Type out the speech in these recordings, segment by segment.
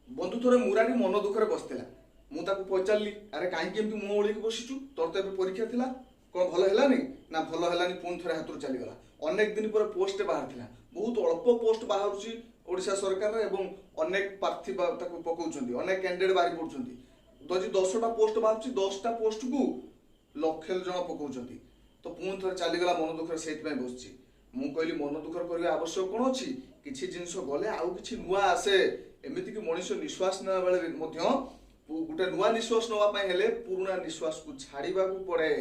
बंधु थोड़े मुरारी मन दुखरे बसला मुझे पचारि अरे कहीं मुँह ओढ़ बसीचु तोर तो परीक्षा थी कौन भल है ना भल है पुणी थे हाथ चलीगला अनेक दिन पर पोस्ट बाहर बहुत अल्प पोस्ट बाहर ओडिशा सरकार एवं अनेक प्रार्थी पकाउछन्ति अनेक कैंडिडेट बाहरी पड़ुछन्ति जदि 10टा पोस्ट बाहर 10टा पोस्ट को लक्ष जन पकाउछन्ति तो पुणी थे चलीगला मन दुखर से बस मु कहली मन दुखर करने आवश्यक कौन अच्छी किसी जिनस गले आउ कि नुआ आसे एमती कि मनीष निश्वास ना बेले गोटे नुआ निश्वास नापे पुराणा निश्वास को छाड़ा पड़े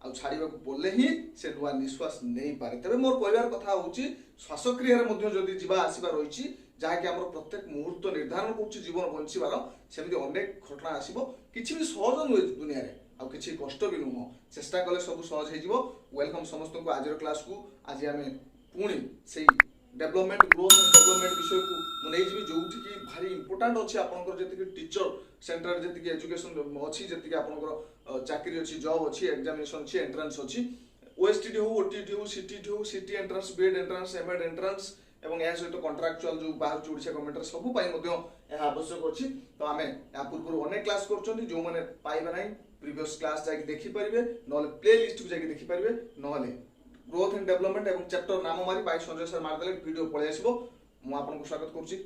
आ छाड़ा पड़े ही से नुआ निश्वास नहीं पारे तेरे मोर कहबार कथा हूँ श्वासक्रिय जदि जीवा आसवा रही जहाँकि आम प्रत्येक मुहूर्त निर्धारण कर जीवन बंचार सेमती अनेक घटना आसो किसी भी सहज नुहे दुनिया रे आउ किसी कष्ट भी नुह चेष्टा कले सब सहज हो वेलकम समस्त को आज क्लास को आज आम पुणी से डेवलपमेंट ग्रोथ एंड डेवलपमेंट विषय को मुझे जो भारी इंपोर्टाट अच्छी आपंकर जी टीचर सेंटर जी एजुकेशन अच्छी जी आपंकर चाकरी अच्छी जॉब अच्छी एग्जामिनेशन अच्छी एंट्रांस अच्छी ओएसटीटी हो ओटीटी हो CT entrance BEd entrance MEd entrance एवं यह सहित कंट्राक्चुअल जो बाहर ओडिशा गवर्नमेंट सब आवश्यक अच्छी तो आम या पूर्व अनेक क्लास कर जो मैंने पाइबे ना प्रीवियस क्लास जाकि देखिपारे ना प्ले लिस्ट को जाकि देखिपारे ना ग्रोथ एंड डेवलपमेंट एवं चैप्टर नाम मारी बाई संजय सर मारदे वीडियो पलि आसो मुझे स्वागत करुच्ची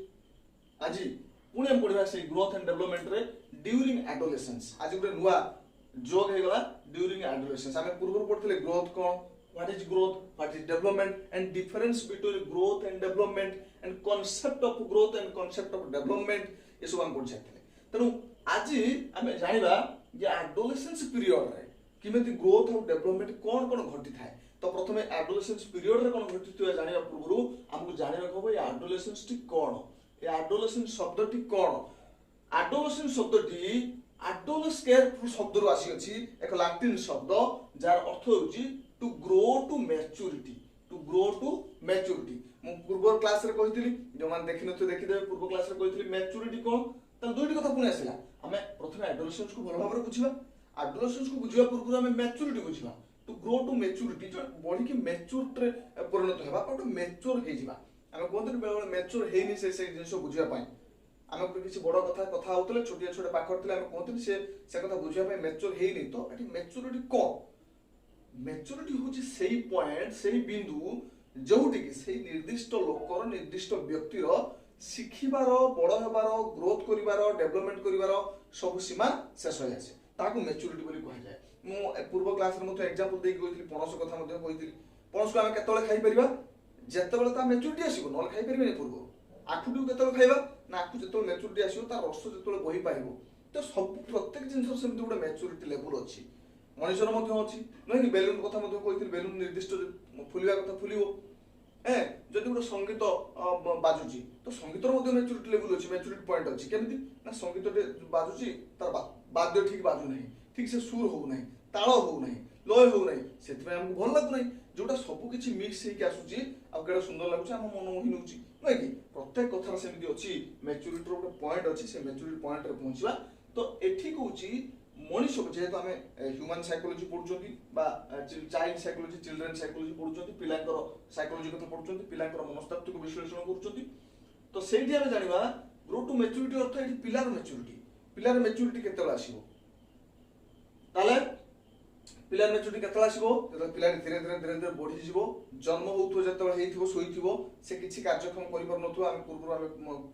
आज पुणी हम पढ़ा से ग्रोथ एंड डेवलपमेंट रे ड्यूरिंग एडोलेसेंस आज गोटे नुआ जोग हो गला ड्यूरिंग एडोलेसेंस आम पूर्व पढ़ते ग्रोथ कौन what is growth what is development and difference between growth and development and concept of growth and concept of development ये सब हम पढ़ सकते तेणु आज आम जाना जे एडोलेसेंस पीरियड रे किमेती ग्रोथ और डेवलपमेंट कौन कौन घटी थाए तो प्रथम एडोलेसेंस पीरियड रे कौन घटी जाना पूर्व आमको जानवा हम एडोलेसेंस टी कौन ये एडोलेसेंस शब्द टी कौन एडोलेसेंस शब्द टी एडोलेस्केर शब्द रू आसी एक लैटिन शब्द जार अर्थ होची टू ग्रो टू मैच्योरिटी मु पूर्व क्लास रे कहितली जो मान देखि नथि देखिदेबे पूर्व क्लास रे कहितली मैच्योरिटी कोन त दुईटी कथा पुणी आसिला हमें प्रथम एडोलेसेंस को भल भाव रे बुझिबा एडोलेसेंस को बुझिबा पूर्व हमें मैच्योरिटी बुझिबा टू ग्रो टू मैच्योरिटी जो बॉडी की मैच्योर रे परिणत हेबा तो मैच्योर हे जिबा हमें कोनते बेले मैच्योर हेनी से जिंस बुझिबा पई आम किसी बड़ कथा होते छोटिया छोटे पाखर थे कहते से कथा बुझापी मैच्योर हेनी तो ये मैच्योरिटी कौन मैच्योरिटी हूँ से पॉइंट से बिंदु जोटि से निर्दिष्ट लोकर निर्दिष्ट व्यक्तिर शिखिबार बड़ होबार ग्रोथ करिबार डेवलपमेंट करिबार सब सीमा शेष हो जाए ताकू मैच्योरिटी बोली कहा जाए मु पूर्व क्लास रे एग्जांपल देके कहितली पणस कथा कहितली पणस को आम केतले खाई परिबा जेतेबेले ता मैच्योरिटी आसीबो नले खाई परिबेनी पूर्व आखुटी केतले खाइबा ना आखु जेतले मैच्योरिटी आसीबो तार रस जेतले बही पाइबो तो सब प्रत्येक जिनस सेमती गोटे मैच्योरिटी लेवल अच्छी मनुष्यर अच्छी नुहे कि बेलून कथा कही बेलून निर्दिष्ट फुलवा कथा फुल जदि गोटे संगीत बाजुची तो संगीतर मैच्योरिटी लेवल अच्छी मैच्योरिटी पॉइंट अच्छी केमती ना संगीत बाजुची तार वाद्य ठीक बाजू ना ठीक से सुर हो ना ताल हो ना लय हो ना से आमको भल लगुना जोटा सबकि मिक्स होकर आसूची आगे सुंदर लगुच आम मन मोहि नौ नुहे कि प्रत्येक कथार सेमती अच्छी मैच्योरिटी गोटे पॉइंट अच्छी से मैच्योरिटी पॉइंट रे पहुँचवा तो एठी कहूँ मनीष जेहेतु आम ह्यूमन साइकोलोजी पढ़ुं चाइल्ड साइकोलोजी चिल्ड्रेन साइकोलोजी पढ़ुं पिलांकर साइकोलोजी कथा पढ़ुं पिलांकर मनस्तात्विक विश्लेषण करुँच तो सेठी आम जाना ग्रो टू मैच्योरिटी अर्थ ये पिलार मैच्योरिटी केतेबेले आसीबो ताले पिलार मैच्योरिटी केतेबेले आसीबो जब पिला धीरे धीरे बढ़ी जीवो जन्म होउथो जेतेबेले हेइथिबो सोइथिबो से किछि कार्यक्रम करि पर नथो आम पूर्व आम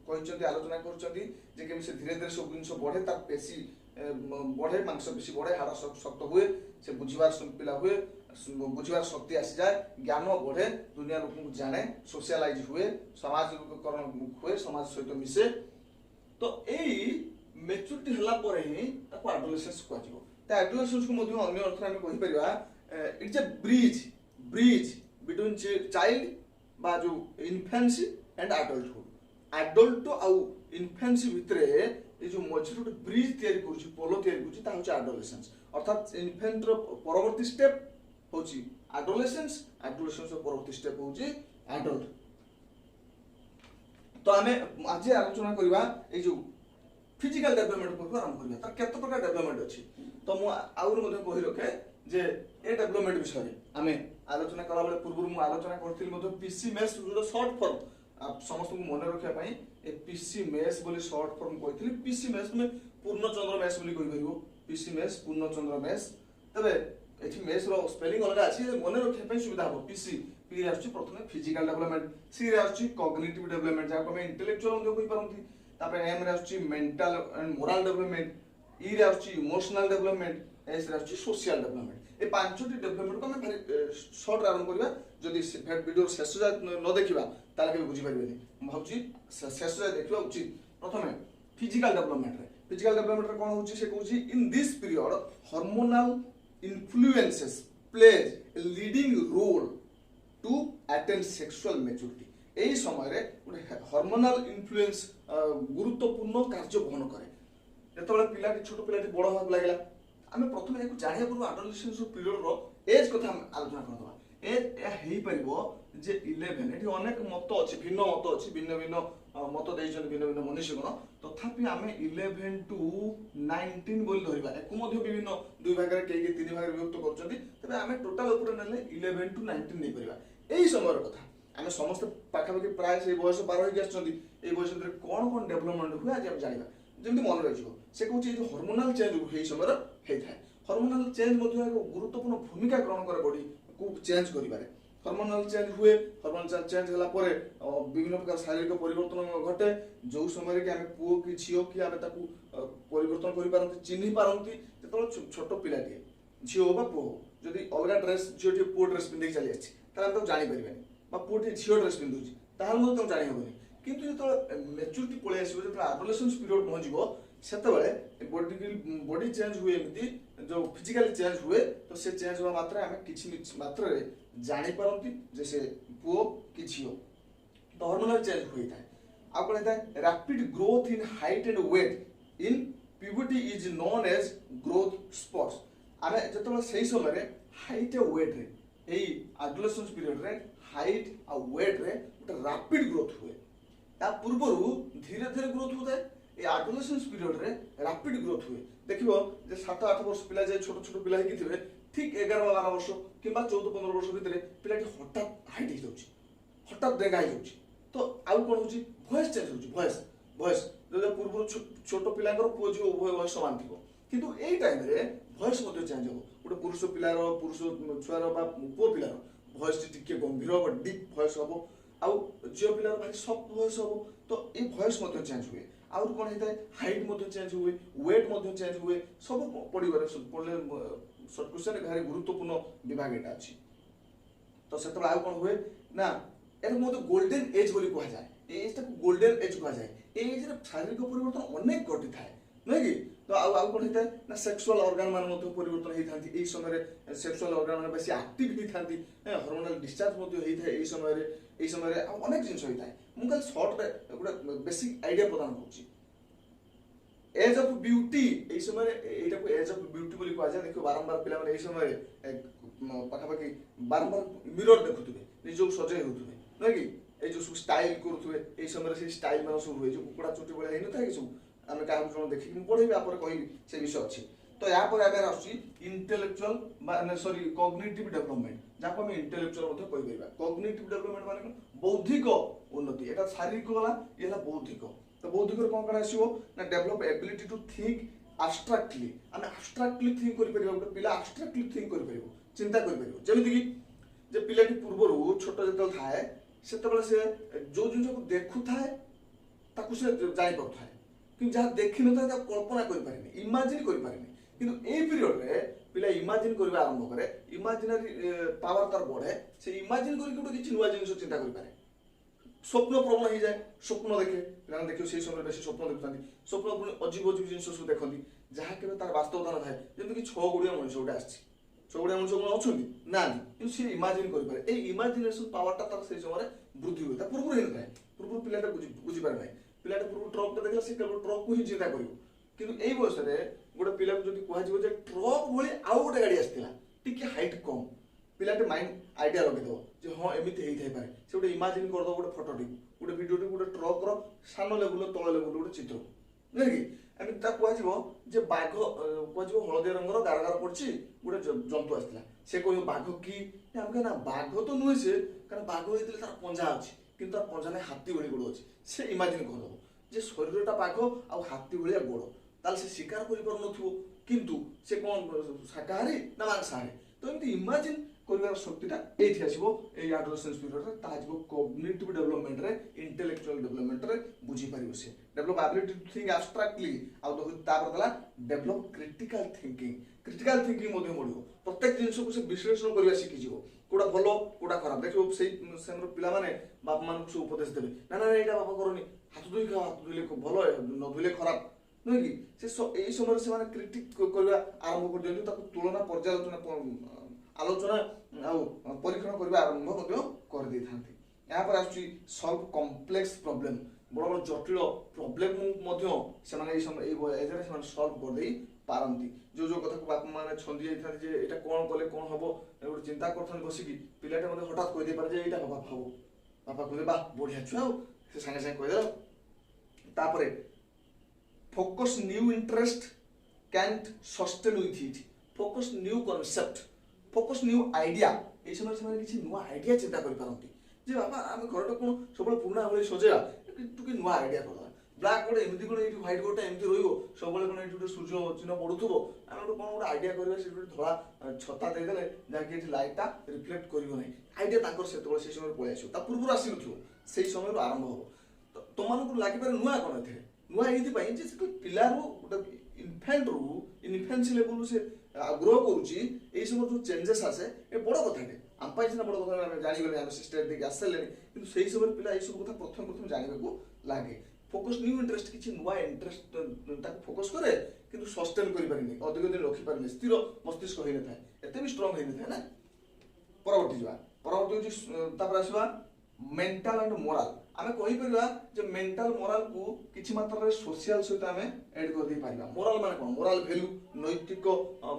कहिसंती आलोचना करचंती जे केमि से धीरे धीरे सब जिंस बढ़े तार पेशी बढ़े मांसपेशी बढ़े हाड़ शक्त हुए से बुझार पिला हुए बुझार शक्ति आसी जाए ज्ञान बढ़े दुनिया लोक को जाने सोशलाइज हुए समाजकरण हुए समाज सहित मिसे तो यही मैच्योरिटी हला पर ही ताको एडोलेसेंस कह जिवो तो एडोलेसेंस को मध्य अन्य अर्थ में कहि परिबा it's a bridge between child बा जो इन्फेंसी एंड एडल्ट आउ इन्फेंसी भितरे ये जो मझे गोटे ब्रिज तैयारी करुच्ची पोलो तैयारी करुच्ची ता होची एडोलेसेंस अर्थात इन्फेंट रो परवर्ती स्टेप होची एडोलेसेंस रो परवर्ती स्टेप होची एडल्ट तो आमे आज आलोचना करबा ए जो फिजिकल डेवलपमेंट पर आरंभ करबा तार केते प्रकार डेवलपमेंट अछि तो मु आउर मध्ये कहि रखे जे ए डेवलपमेंट विषय आमे आलोचना करा बेले पूर्व मु आलोचना करथिल मध्ये पीसी मेस जो शॉर्ट फॉर्म समस्त को मन रखिया पई ए पीसी मेस बोली शॉर्ट फॉर्म कहथि पीसी मेस तुम पूर्णचंद्र मेस बोली कहि परिबो पीसी मेस पूर्णचंद्र मेस तबे एठी मेस रो स्पेलिंग अलग अछि मने रखे पे सुविधा हो पीसी पी रे आछि प्रथमे फिजिकल डेवलपमेंट सी रे आछि कॉग्निटिव डेवलपमेंट जा को हम इंटेलेक्चुअल मध्ये कहि परंती तापर एम रे आछि मेंटल एंड मोरल डेवलपमेंट ई रे आछि इमोशनल डेवलपमेंट एस रे आछि सोशल डेवलपमेंट ए पांचटी डेवलपमेंट को हम भारी शॉर्ट आरंभ करबा जदि वीडियो शेष जा न देखिबा ताले के बुझी परिबेनी भाबुची शेष जा देखिबा उचित प्रथमे फिजिकल डेवलपमेंट रे फिजिकल डेवलपमेंट रे कोन होची से कहूची in this period hormonal influences plays a leading role to attain sexual maturity एही समय रे हार्मोनल इन्फ्लुएंस गुरुत्वपूर्ण कार्य बहन करे जेतबेले पिलाटी छोट पिलाटी बड़ होबा लागला आमे प्रथमे एकु जानिया पूर्व एडोलेसेंस पीरियड रो एज कथा आलोचना करदवा एज या हेई परिबो जे 11 एठी अनेक मत अछि भिन्न मत अछि भिन्न भिन्न मत देइछन भिन्न भिन्न मनुष्यगण तथापि आमे 11 टू 19 बोल धरिबा एकु मध्ये विभिन्न दुई भागरे केई तीन भागरे विभक्त करछन्ती तबे आमे टोटल ऊपर नेले 11 टू 19 नै परिबा एही समयर कथा आमे समस्त पाखापाखि प्राय से बयस पार होई गछन्ती एई बयस रे कोन कोन डेवलपमेंट हुए आज हम जानिबा जेमति मन रहिजो से कहूची जे हार्मोनल चेंज हेई समय हेई थाए हार्मोनल चेंज मध्ये एक गुरुत्वपूर्ण भूमिका ग्रहण करे बॉडी को चेंज करिबारे हार्मोनल चेंज हुए हार्मोनल चेंज होला परे विभिन्न प्रकार शारीरिक परिवर्तन घटे जो समय के हमें पुओ कि झियो कि हमें ताकू परिवर्तन करि पारंती चिन्हि पारंती जेतलो छोट पिलाटी झियो बा पुओ जदि अलगा ड्रेस झियोटी पुओ ड्रेस पिंधि चली आछि ताला हम तो जानि परिबेनी बा पुओटी झियो ड्रेस पिंधुछि ताहाल हम तो जानि होबनी किंतु जेतलो मैच्योरिटी पळे आसीबो जेतलो एडोलेसेंस पीरियड पहुंचीबो सेतबेले बॉडी चेंज हुए एमती जो फिजिकल चेंज हुए तो से चेंज हुआ मात्रा हमें किछि मात्रा रे जानि पारंती जैसे पुओ कि झियो तो हार्मोनल चेंज हुई था आ कोन था rapid growth in height and weight in puberty is known as growth spurts आमे जतबे सही समय रे हाइट और वेट रे एई एडोलेसेंस पीरियड रे हाइट और वेट रे रैपिड ग्रोथ हुए ता पूर्वरु धीरे धीरे ग्रोथ होता है ए एडोलेसेंस पीरियड रे रैपिड ग्रोथ हुए देखिबो जे 7-8 वर्ष पिला जे छोट छोट पिला हेकि थिबे ठीक 11-12 वर्ष किंबा 14-15 वर्ष भितरे पिलाटी हठात हाइट हो जाउची हठात डेगा हो जाउची तो आउ कोन होची वॉइस चेंज होची वॉइस जो पूर्व छोट पिलांकर पुओ जो उभय वॉइस समान थिबो किंतु एई टाइम रे वॉइस मध्ये चेंज हो गोटे पुरुष पिलार पुरुष छुआर बा पुओ पिलार वॉइस टिके गंभीर हो डीप वॉइस हो आउ झियो पिलार भारी सॉफ्ट वॉइस हो तो ए वॉइस मध्ये चेंज हुए आउर कोन हेता हाइट मध्ये चेंज हुए वेट मध्ये चेंज हुए सब पडिबारे पडले शॉर्ट क्वेश्चन भारी गुरुत्वपूर्ण विभाग एटा अछि तो सेतबे आउ कोन हुए ना एटा मध्ये गोल्डन एज बोली कहा जाय ए एज तक गोल्डन एज कहा जाय ए एज रे शारीरिक परिवर्तन अनेक घटी थाए नै कि तो आउ कोन हेता ना सेक्सुअल ऑर्गन मान मध्ये परिवर्तन हेई थांती ए समय रे सेक्सुअल ऑर्गन मान बेसी एक्टिव हेई थांती हार्मोनल डिस्चार्ज मध्ये हेई थाए ए समय रे अनेक जिंस होई थाए मु कल शॉर्ट रे गोटे बेसिक आईडिया प्रदान करछि एज ऑफ ब्यूटी ए समय एटा को एज ऑफ ब्यूटी बोली कहा जाय देखो बारंबार पिला माने ए समय पाखापाखि बारंबार मिरर देखुथुबे निजो सजय होथुबे नै कि ए जो स्टाइल करूथुबे ए समय से स्टाइल मान सब हुए जो कुकुड़ा चुटी बोले हेन था कि सब आमे का हम देखि मु पढेबे आपर कहि से विषय अछि तो या पर आगे आछि इंटेलेक्चुअल माने सॉरी कॉग्निटिव डेवलपमेंट जाको हम इंटेलेक्चुअल मध्ये कहि परिबा कॉग्निटिव डेवलपमेंट माने बौद्धिक उन्नति एटा शारीरिक वाला एला बौद्धिक तो बौद्धिक रे कोन करा आसीबो ना develop ability to think abstractly आमे एब्स्ट्रैक्टली थिंक करि परिबो गोटे पिला एब्स्ट्रैक्टली थिंक करि परिबो चिंता करि परिबो जेमिति कि जे पिलाटी पूर्वरु छोट जतल थाए सेतबेले से जो जिंस को देखु थाए ताकु से जाय परथाए कि जहा देखि न थाए ता कल्पना करि पारेनी इमेजिन करि पारेनी किंतु ए पीरियड रे पिला इमेजिन करबा आरंभ करे इमेजिनरी पावर तार बढ़े से इमेजिन करि गोटे किछि नुवा जिंस चिंता करि पारे स्वप्न प्रबल हो जाए स्वप्न देखे पिला देखियो से समय बेसी स्वप्न देखथांती स्वप्न पुनी अजीब अजीब जिंस सब देखथि जहा केबे तार वास्तवता न थाए जेमि कि 6 गुड़िया मनुष्य उडा आछि 6 गुड़िया मनुष्य कोन अछंती ना कि से इमेजिन करि पारे ए इमेजिनेशन पावर ता तार से समय वृद्धि होता पूर्व हेन थाए पूर्व पिलाटा बुझी पारे नै पिलाटा पूर्व ट्रक देखला से केवल ट्रक को ही चिंता करियो किंतु एई बयस रे गोटे पिला को जदी कुहा जिवो जे ट्रक भली आउ गोटे गाड़ी आस्तिला टिके हाइट कम पिलाटे माइंड आइडिया लगे दो जे हां एमिति हेई थाई पारे से गोटे इमेजिन कर दो गोटे फोटो टी गोटे वीडियो टी गोटे ट्रक रो सानो लेवल तळ लेवल गोटे चित्र नै कि एमिति ता कुहा जिवो जे बाघ कुहा जिवो हळदिया रंगर गारगार पड़छि गोटे जंतु आस्तिला से कहयो बाघ की हमके ना बाघ तो नुहे से कारण बाघ हेतिले तार पंजा अछि କିନ୍ତୁ ତାର ପଞ୍ଜାରେ ହାତୀ ଭଳି ଗୋଡ଼ ଅଛି। ସେ ଇମାଜିନ୍ କରିଦେବ ଯେ ଶରୀରଟା ବାଘ ଆଉ ହାତୀ ଭଳିଆ ଗୋଡ଼, ତାହେଲେ ସେ ଶିକାର କରିପାରୁନଥିବ, କିନ୍ତୁ ସେ କ'ଣ ଶାକାହାରୀ ନା ମାଂସାହାରୀ। ତ ଏମିତି ଇମାଜିନ୍ କରିବାର ଶକ୍ତିଟା ଏଇଠି ଆସିବ ଏଇ ଆଡୋଲେସେନ୍ସ ପିରିୟଡ଼ରେ। ତାହା ଯିବ କଗ୍ନିଟିଭ୍ ଡେଭଲପମେଣ୍ଟରେ, ଇଣ୍ଟେଲେକ୍ଚୁଆଲ ଡେଭଲପମେଣ୍ଟରେ ବୁଝିପାରିବ ସେ। ଡେଭଲପ ଆବିଲିଟି ଟୁ ଥିଙ୍କ ଆବଷ୍ଟ୍ରାକ୍ଟଲି, ଆଉ ତାପରେ ଦେଲା develop critical thinking. Critical thinking ମଧ୍ୟ ବଢ଼ିବ, ପ୍ରତ୍ୟେକ ଜିନିଷକୁ ସେ ବିଶ୍ଳେଷଣ କରିବା ଶିଖିଯିବ, କୋଉଟା ଭଲ କୋଉଟା ଖରାପ। ଦେଖିବ ସେଇ ସେମର ପିଲାମାନେ ବାପା ମାନଙ୍କୁ ସବୁ ଉପଦେଶ ଦେବେ, ନା ନା ଏଇଟା ବାପା କରନି, ହାତ ଧୋଇ ଖାଅ, ହାତ ଧୋଇଲେ ଭଲ, ନ ଧୋଇଲେ ଖରାପ, ନୁହେଁ କି? ସେ ଏଇ ସମୟରେ ସେମାନେ କ୍ରିଟିକ୍ କରିବା ଆରମ୍ଭ କରିଦିଅନ୍ତି, ତାକୁ ତୁଳନା ପର୍ଯ୍ୟାଲୋଚନା ଆଲୋଚନା ଆଉ ପରୀକ୍ଷଣ କରିବା ଆରମ୍ଭ ମଧ୍ୟ କରିଦେଇଥାନ୍ତି। ଏହାପରେ ଆସୁଛି ସଲ୍ଭ କମ୍ପ୍ଲେକ୍ସ ପ୍ରୋବ୍ଲେମ୍। ବଡ଼ ବଡ଼ ଜଟିଳ ପ୍ରୋବ୍ଲେମ୍ ମଧ୍ୟ ସେମାନେ ଏଇ ଏଜରେ ସେମାନେ ସଲ୍ଭ କରିଦେଇ ପାରନ୍ତି। ଯୋଉ କଥାକୁ ବାପା ମାନେ ଛନ୍ଦି ଯାଇଥାନ୍ତି ଯେ ଏଇଟା କ'ଣ କଲେ କ'ଣ ହବ, ଗୋଟେ ଚିନ୍ତା କରିଥାନ୍ତି ବସିକି, ପିଲାଟା ମଧ୍ୟ ହଠାତ୍ କହିଦେଇପାରେ ଯେ ଏଇଟା ବାପା ଭାବ, ବାପା କହିଲେ ବା ବଢ଼ିଆ ଛୁଆ, ଆଉ ସେ ସାଙ୍ଗେ ସାଙ୍ଗେ କହିଦେଲା। ତାପରେ focus new interest can't sustain with it. Focus new concept, focus new idea. এই ସମୟରେ ସେମାନେ କିଛି ନୂଆ ଆଇଡ଼ିଆ ଚିନ୍ତା କରିପାରନ୍ତି ଯେ ବାପା ଆମେ ଘରଟା କ'ଣ ସବୁବେଳେ ପୁରୁଣା ଭଳି ସଜେଇବା, ଟିକେ ନୂଆ ଆଇଡ଼ିଆ କରିଦେବା। ବ୍ଲାକ୍ ବୋର୍ଡ଼ ଏମିତି କ'ଣ ଏଇଠି ହ୍ୱାଇଟ୍ ବୋର୍ଡ଼ଟା ଏମିତି ରହିବ, ସବୁବେଳେ କ'ଣ ଏଇଠି ଗୋଟେ ସୂର୍ଯ୍ୟ ଚିହ୍ନ ପଡ଼ୁଥିବ, ଆମେ ଗୋଟେ କ'ଣ ଗୋଟେ ଆଇଡ଼ିଆ କରିବା, ସେଠି ଗୋଟେ ଧଳା ଛତା ଦେଇଦେଲେ ଯାହାକି ଏଠି ଲାଇଟ୍ଟା ରିଫ୍ଲେକ୍ଟ କରିବ ନାହିଁ। ଆଇଡ଼ିଆ ତାଙ୍କର ସେତେବେଳେ ସେଇ ସମୟରେ ପଳେଇ ଆସିବ, ତା ପୂର୍ବରୁ ଆସିନଥିବ, ସେଇ ସମୟରୁ ଆରମ୍ଭ ହେବ। ତମମାନଙ୍କୁ ଲାଗିପାରେ ନୂଆ କ'ଣ ଏଥିରେ, ନୂଆ ଏଇଥିପାଇଁ ଯେ ସେ ପିଲାରୁ ଗୋଟେ ଇନଫାନ୍ସି ଲେଭେଲରୁ ସେ ଗ୍ରୋ କରୁଛି, এই সময় ଯେଉଁ ଚେଞ୍ଜେସ୍ ଆସେ ଏ ବଡ଼ କଥାଟେ। ଆମ ପାଇଁ ସିନା ବଡ଼ କଥା ଆମେ ଜାଣିଗଲେ, ଆମେ ସେ ଷ୍ଟେଟ୍ ଦେଇକି ଆସିସାରିଲେଣି, କିନ୍ତୁ ସେଇ ସମୟରେ ପିଲା ଏଇସବୁ କଥା ପ୍ରଥମେ ଜାଣିବାକୁ ଲାଗେ। ଫୋକସ୍ ନ୍ୟୁ ଇଣ୍ଟରେଷ୍ଟ, କିଛି ନୂଆ ଇଣ୍ଟରେଷ୍ଟ ତାକୁ ଫୋକସ୍ କରେ, କିନ୍ତୁ ସଷ୍ଟେନ୍ କରିପାରିନି, ଅଧିକ ଦିନ ରଖିପାରିନି, ସ୍ଥିର ମସ୍ତିଷ୍କ ହେଇନଥାଏ, ଏତେ ବି ଷ୍ଟ୍ରଙ୍ଗ ହେଇନଥାଏ ନା। ପରବର୍ତ୍ତୀ ଯିବା, ପରବର୍ତ୍ତୀ ହେଉଛି ତାପରେ ଆସିବା ମେଣ୍ଟାଲ ଆଣ୍ଡ ମୋରାଲ। ଆମେ କହିପାରିବା ଯେ ମେଣ୍ଟାଲ ମୋରାଲକୁ କିଛି ମାତ୍ରାରେ ସୋସିଆଲ ସହିତ ଆମେ ଏଡ୍ କରିଦେଇପାରିବା। ମୋରାଲ ମାନେ କ'ଣ? ମୋରାଲ ଭ୍ୟାଲ୍ୟୁ, ନୈତିକ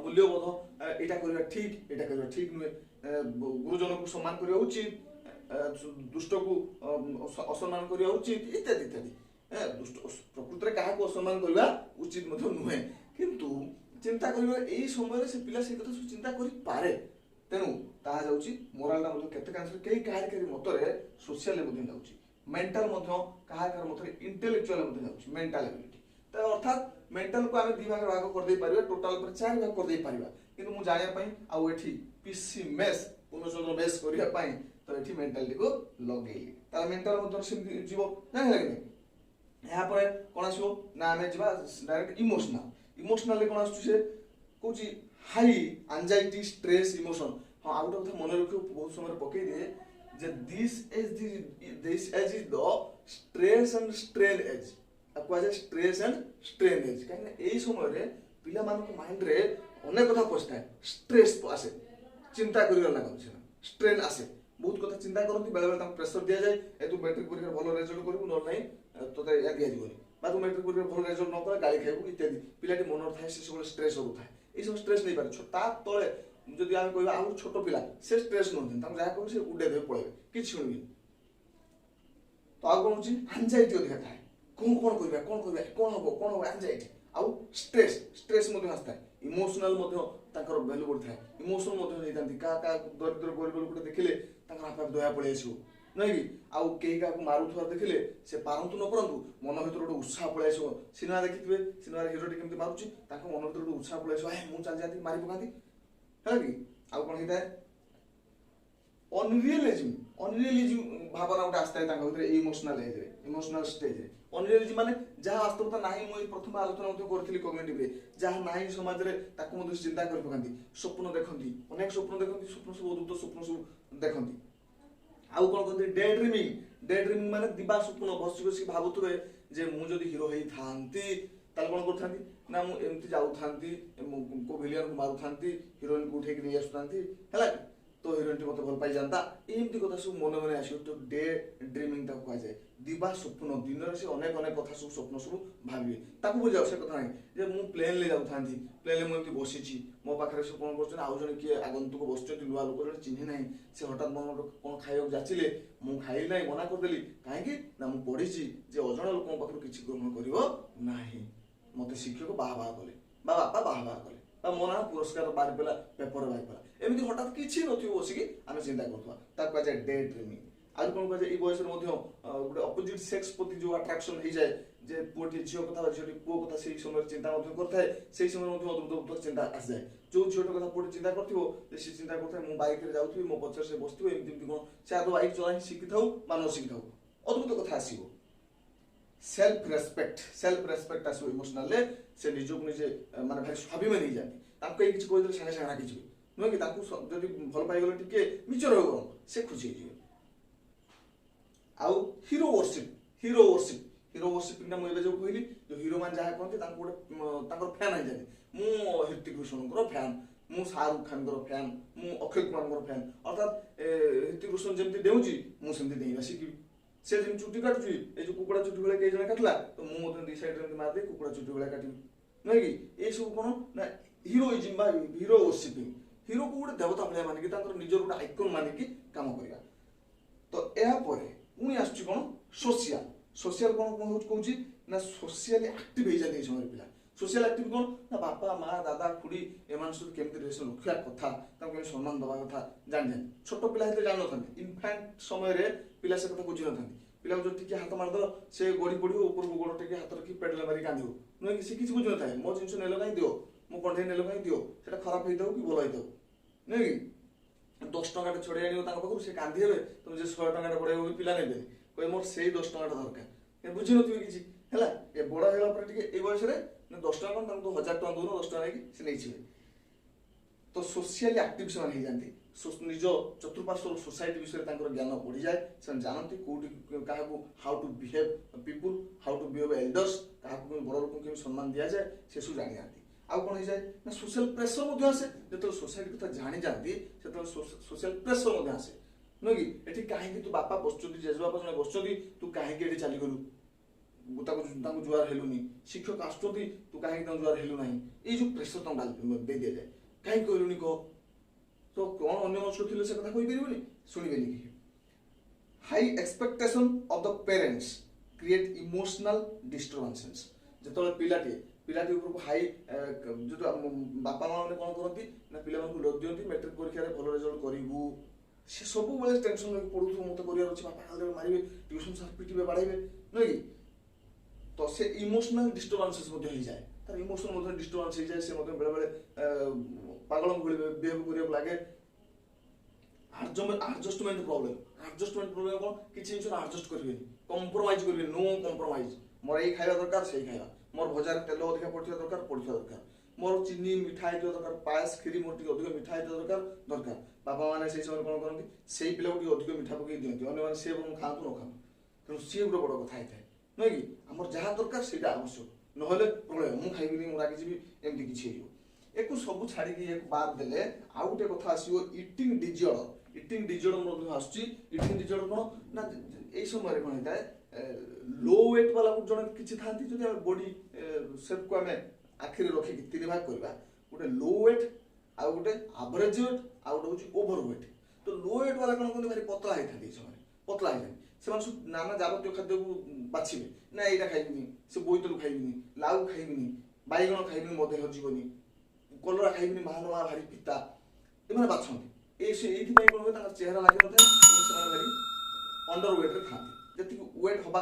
ମୂଲ୍ୟବୋଧ, ଏଇଟା କରିବା ଠିକ୍, ଏଇଟା କରିବା ଠିକ୍ ନୁହେଁ, ଗୁରୁଜନକୁ ସମ୍ମାନ କରିବା ଉଚିତ, ଦୁଷ୍ଟକୁ ଅସମ୍ମାନ କରିବା ଉଚିତ, ଇତ୍ୟାଦି ଇତ୍ୟାଦି। ପ୍ରକୃତରେ କାହାକୁ ଅସମ୍ମାନ କରିବା ଉଚିତ ମଧ୍ୟ ନୁହେଁ, କିନ୍ତୁ ଚିନ୍ତା କରିବା ଏଇ ସମୟରେ ସେ ପିଲା ସେଇ କଥା ସବୁ ଚିନ୍ତା କରିପାରେ। ତେଣୁ ତାହା ଯାଉଛି ମୋରାଲଟା ମଧ୍ୟ କେତେକାଂଶରେ କେହି କାହାରି ମତରେ ସୋସିଆଲ ମଧ୍ୟ ଯାଉଛି, ମେଣ୍ଟାଲ ମଧ୍ୟ କାହାର ମତରେ ଇଣ୍ଟେଲେକ୍ଚୁଆଲ ମଧ୍ୟ ଯାଉଛି, ମେଣ୍ଟାଲ ଏବିଲିଟି। ତ ଅର୍ଥାତ୍ ମେଣ୍ଟାଲକୁ ଆମେ ଦୁଇ ଭାଗରେ ଭାଗ କରିଦେଇ ପାରିବା, ଟୋଟାଲ ଉପରେ 4 ଭାଗ କରିଦେଇ ପାରିବା, କିନ୍ତୁ ମୁଁ ଜାଣିବା ପାଇଁ ଆଉ ଏଠି ପିସି ମେସ୍ ପୁନଃଚନ୍ଦ୍ର ମେସ୍ କରିବା ପାଇଁ ତ ଏଠି ମେଣ୍ଟାଲିଟିକୁ ଲଗେଇଲି, ତାହେଲେ ମେଣ୍ଟାଲ ମଧ୍ୟ ସେମିତି ଯିବ, ଜାଣିଲା କି ନାହିଁ। ଏହାପରେ କ'ଣ ଆସିବ ନା ଆମେ ଯିବା ଡାଇରେକ୍ଟ ଇମୋସନାଲ। ଇମୋସନାଲରେ କ'ଣ ଆସୁଛି, ସେ କହୁଛି ହାଇ ଆଞ୍ଜାଇଟି, ଷ୍ଟ୍ରେସ୍, ଇମୋସନ। ହଁ, ଆଉ ଗୋଟେ କଥା ମନେ ରଖିବ, ବହୁତ ସମୟରେ ପକେଇ ଦିଏ ଯେ this age is the stress and strain age. କୁହାଯାଏ ଷ୍ଟ୍ରେସ୍ ଆଣ୍ଡ ଷ୍ଟ୍ରେନ୍ ଏଜ୍, କାହିଁକିନା ଏଇ ସମୟରେ ପିଲାମାନଙ୍କ ମାଇଣ୍ଡରେ ଅନେକ କଥା ପଶିଥାଏ, ଷ୍ଟ୍ରେସ୍ ଆସେ, ଚିନ୍ତା କରିବାର ଲାଗନ୍ତି, ସେମାନେ ଷ୍ଟ୍ରେନ୍ ଆସେ, ବହୁତ କଥା ଚିନ୍ତା କରନ୍ତି, ବେଳେବେଳେ ତାଙ୍କୁ ପ୍ରେସର ଦିଆଯାଏ, ତୁ ମେଟ୍ରିକ ପରୀକ୍ଷାରେ ଭଲ ରେଜଲ୍ଟ କରିବୁ, ନହେଲେ ନାହିଁ ତୋତେ ଏହା ଦିଆଯିବନି, ବା ତୁ ମେଟ୍ରିକ ପରୀକ୍ଷାରେ ଭଲ ରେଜଲ୍ଟ ନ କଲେ ଗାଳି ଖାଇବୁ ଇତ୍ୟାଦି। ପିଲାଟି ମନରେ ଥାଏ, ସେ ସବୁବେଳେ ଷ୍ଟ୍ରେସ୍ କରୁଥାଏ, ଏଇସବୁ ଷ୍ଟ୍ରେସ୍ ନେଇପାରେ। ତା ତଳେ ଯଦି ଆମେ କହିବା ଆଉ ଛୋଟ ପିଲା, ସେ ଷ୍ଟ୍ରେସ୍ ନୁହନ୍ତି, ତାଙ୍କୁ ଯାହା କହିବୁ ସେ ଉଡ଼େଇ ଦେବେ, ପଳେଇବେ, କିଛି ଶୁଣିବେନି। ତ ଆଉ କ'ଣ ହେଉଛି, ଆଞ୍ଜାଇଟି ଅଧିକା ଥାଏ, କ'ଣ କରିବା, କ'ଣ ହବ ଆଞ୍ଜାଇଟି। ଆଉ ଷ୍ଟ୍ରେସ୍ ମଧ୍ୟ ଆସିଥାଏ। ଇମୋସନାଲ ମଧ୍ୟ ତାଙ୍କର ଭ୍ୟାଲୁ ବଢ଼ିଥାଏ, ଇମୋସନ ମଧ୍ୟ ନେଇଥାନ୍ତି, କାହା ଦରିଦ୍ର ଗରିବ ଲୋକଟେ ଦେଖିଲେ ତାଙ୍କର ଆପେ ଦୟା ପଳେଇ ଆସିବ, ନୁହେଁ କି? ଆଉ କେହି କାହାକୁ ମାରୁଥିବା ଦେଖିଲେ ସେ ପାରନ୍ତୁ ନ କରନ୍ତୁ, ମନ ଭିତରେ ଗୋଟେ ଉତ୍ସାହ ପଳେଇ ଆସିବ। ସିନେମା ଦେଖିଥିବେ, ସିନେମାରେ ହିରୋଟି କେମିତି ମାରୁଛି, ତାଙ୍କ ମନ ଭିତରେ ଗୋଟେ ଉତ୍ସାହ ପଳେଇ ଆସିବ, ମୁଁ ଚାଲି ଯାଆନ୍ତି, ମାରି ପକାନ୍ତି, ହେଲା କି? ଆଉ କ'ଣ ହେଇଥାଏ, ଅନରିଏଲିଜିମ୍ ଭାବନା ଗୋଟେ ଆସିଥାଏ ତାଙ୍କ ଭିତରେ ଇମୋସନାଲ ଏଜ୍ରେ, ଇମୋସନାଲ ଷ୍ଟେଜ୍ରେ। ଅନରିଏଲିଜିମ୍ ମାନେ ଯାହା ବାସ୍ତବତା ନାହିଁ, ମୁଁ ଏଇ ପ୍ରଥମ ଆଲୋଚନା ମଧ୍ୟ କରିଥିଲି କଗ୍ନିଟିଭରେ, ଯାହା ନାହିଁ ସମାଜରେ ତାକୁ ମଧ୍ୟ ଚିନ୍ତା କରି ପକାନ୍ତି, ସ୍ୱପ୍ନ ଦେଖନ୍ତି, ଅନେକ ସ୍ୱପ୍ନ ଦେଖନ୍ତି, ସ୍ୱପ୍ନ ସବୁ ଅଦ୍ଭୁତ ସ୍ୱପ୍ନ ସବୁ ଦେଖନ୍ତି। ଆଉ କ'ଣ କହନ୍ତି, ଡେ ଡ୍ରିମିଂ ମାନେ ଦିବା ସ୍ୱପ୍ନ, ବସି ଭାବୁଥିବେ ଯେ ମୁଁ ଯଦି ହିରୋ ହେଇଥାନ୍ତି ତାହେଲେ କ'ଣ କରିଥାନ୍ତି ନା ମୁଁ ଏମିତି ଯାଉଥାନ୍ତି, କୋଉ ଭିଲିଆନକୁ ମାରୁଥାନ୍ତି, ହିରୋଇନକୁ ଉଠେଇକି ନେଇ ଆସୁଥାନ୍ତି, ହେଲା କି? ତ ହିରୋଇନଟି ମୋତେ ଭଲ ପାଇଯାନ୍ତା, ଏମିତି କଥା ସବୁ ମନେ ଆସିବ। ତ ଡେ ଡ୍ରିମିଂ ତାକୁ କୁହାଯାଏ, ଦିବା ସ୍ୱପ୍ନ। ଦିନରେ ସେ ଅନେକ କଥା ସବୁ ସ୍ୱପ୍ନ ସବୁ ଭାବିବେ, ତାକୁ ବୁଝାଉ ସେ କଥା ନାହିଁ ଯେ ମୁଁ ପ୍ଲେନ୍ରେ ଯାଉଥାନ୍ତି, ପ୍ଲେନ୍ରେ ମୁଁ ଏମିତି ବସିଛି, ମୋ ପାଖରେ ସବୁ କ'ଣ କରୁଛନ୍ତି, ଆଉ ଜଣେ କିଏ ଆଗନ୍ତୁକ ବସୁଛନ୍ତି, ନୂଆ ଲୋକ ଜଣେ ଚିହ୍ନି ନାହିଁ, ସେ ହଠାତ୍ ମୋ କ'ଣ ଖାଇବାକୁ ଯାଚିଲେ, ମୁଁ ଖାଇଲି ନାହିଁ, ମନା କରିଦେଲି, କାହିଁକି ନା ମୁଁ ପଢ଼ିଛି ଯେ ଅଜଣା ଲୋକଙ୍କ ପାଖରୁ କିଛି ଗ୍ରହଣ କରିବ ନାହିଁ। ମୋତେ ଶିକ୍ଷକ ବାହା କଲେ, ବା ବାପା ବାହା କଲେ, ବା ମୋ ନାଁ ପୁରସ୍କାର ବାହାରି ପଡ଼ିଲା, ପେପରରେ ବାହାରି ପଡ଼ିଲା, ଏମିତି ହଠାତ୍ କିଛି ନଥିବ, ବସିକି ଆମେ ଚିନ୍ତା କରୁଥିବା, ତାକୁ କୁହାଯାଏ ଡେ ଡ୍ରିମିଂ। आज कौन कह ये बयस गोटे अपोजिट सेक्स प्रति जो अट्राक्शन हो जाए जे पुटी झील कथा झील पुओ कथा से समय चिंता करता से समय अद्भुत चिंता आस जाए जो झील कथा पुटी चिंता कर चिंता करता है बाइक जाऊँ मो पचर से बस कौन से आदि बाइक चला शिखी था न शिखी था अद्भुत कथा आसो सेल्फ रेस्पेक्ट आसो इमोशनल से निजक निजे माने भारी स्वाभिमान हो जाती कहीं किसी कहते सागे सागे राखी नुहे कि जब भल पाईगले टे मिचर हो से खुशी हो आउ हीरो वर्शिपिंग मुझे जो कहली जो हीरो मैंने जहाँ कहते गोटे फैन हो जाती मु ऋतिक रोशन फैन मु शाहरुख खान फैन मु अक्षय कुमार फैन अर्थात ऋतिक रोशन जमी डेऊँगी मुझे डेवा शिखी से जमी चुटी काटुची ये जो कुकुड़ा चुटी भाई कई जन काटला तो मुझे दी सैड मारदे कुकुड़ा चुटी भाई काटी नुहे कि ये सब कौन ना हिरोइज्म हीरो वर्शिपिंग हीरो को गोटे देवता भाया मानिक निजर गोटे आइकन मानिक कम करवा तो यह पुणी आस सोशियल कौन कौन ना सोशियली एक्टिव हो जाते समय पिला सोशियल एक्टिव कौन ना बापा माँ दादा खुड़ी एम सहित केमी रिलेसन रखा कथा केमी सम्मान दवा कथा जान जान छोट पिला जान ना इनफैंट समय पिला से कथा बुझी ना पिला जो टी हाथ मारद से गड़ी पड़ो ऊपर गोड़ टे हाथ रखी पेडल मारी कांद नुहे कि किसी बुझी ना मो जिन नेल कहीं दियो मो कंठे नेल कहीं दियो से खराब होता कि भल होता नुहे कि 10 टଙ୍କା छड़े आने पाखु से कांदी हे तुम जो 100 टଙ୍କା बढ़ाई पिला नहीं कहे मोर से 10 टଙ୍କା दरकार बुझी नी किसी है बड़ होगा बयस में 10 टଙ୍କା तो 1000 टଙ୍କା दून 10 टଙ୍କା से नहीं तो सोशियली एक्टिव से जाती निज चतुर्पार्श्वर सोसाइटी विषय ज्ञान बढ़ी जाए से जानती कौटी क्या how to behave people how to behave elders क्या बड़ लोक के सम्मान दि जाए से सब जानी जाती आउ कौन हो जाए ना सोशल प्रेसर आसे जो सोसाइटी कथा जानी जाती से सोशल प्रेसर आसे नुहे कि ये कहीं तू बापा बस जेजेबापा जन बस तू कहीं चलीगलु जुआर हेलुनी शिक्षक आसुँच तू कहीं जुआर हेलु ना ये जो प्रेसर दे दि जाए कहीं कहलुनि कह तो कौन अन्य मनुष्य थे से कथा कहीपर शुणवे कि high expectation of the parents create emotional disturbances जो पिलाटी ऊपर हाई जो बापा माँ कौन करती ना पिला लोभ दिखती मैट्रिक परीक्षा भल रिजल्ट करूँ से सब बेले टेंशन लगे पढ़ू मत कर बापा मारे ट्यूशन सार पिटे बाड़े नुहे कि तो से इमोशनल डिस्टर्बेंसेस हो जाए तार इमोशन डिस्टर्बेंस हो जाए से बेले बेले पागल बिहेव कर लगे आडजस्टमेंट प्रोब्लेम कौन किसी जिन आडजस्ट करेंगे कंप्रोमाइज करेंगे नो कंप्रोमाइज मोर ये खाଇବା दरकार से खाଇବା मोर भजार तेल अधिक पड़ता दरकार मोर चीनी मिठा है दरकार पायस खीरी मोर टी अधिक मिठा है दरकार बापा मैंने से समय कौन करती से पिला को अधिक मिठा पकई दिखती अन्य से खातु न खातु तेणु सी गोटे बड़ कथा है नुहे कि आम जहाँ दरकार से आवश्यक ना प्रलय मुझे खाइबी मुझे रागिजी एमती किसी एक सब छाड़ी बाद देले आउ गोटे कथा आसो इटिंग डिजर्डर आसुच्ची इटिंग डिजर्डर कौन ना ये समय कौन होता है लो वेट वाला जन किसी था जो बॉडी शेप को आम आखिरी रखिक 3 भाग करवा गोटे लो वेट आउ गोटे एवरेज वेट आउ गोटे हूँ ओभर वेट तो लो वेट वाला कौन कहते भारी पतला होता है समय पतला होता है सब नाना जावतीय खाद्य को बाछे ना यहाँ खाइबी से बोईतलू खाइबी लाउ खाइबी बैगण खाइबी मत हजिबनी कलरा खाइबी महालमा भारी पिता ये बाछंती ये कौन चेहरा लगे भारी अंडर वेट्रे था जी वेट हवा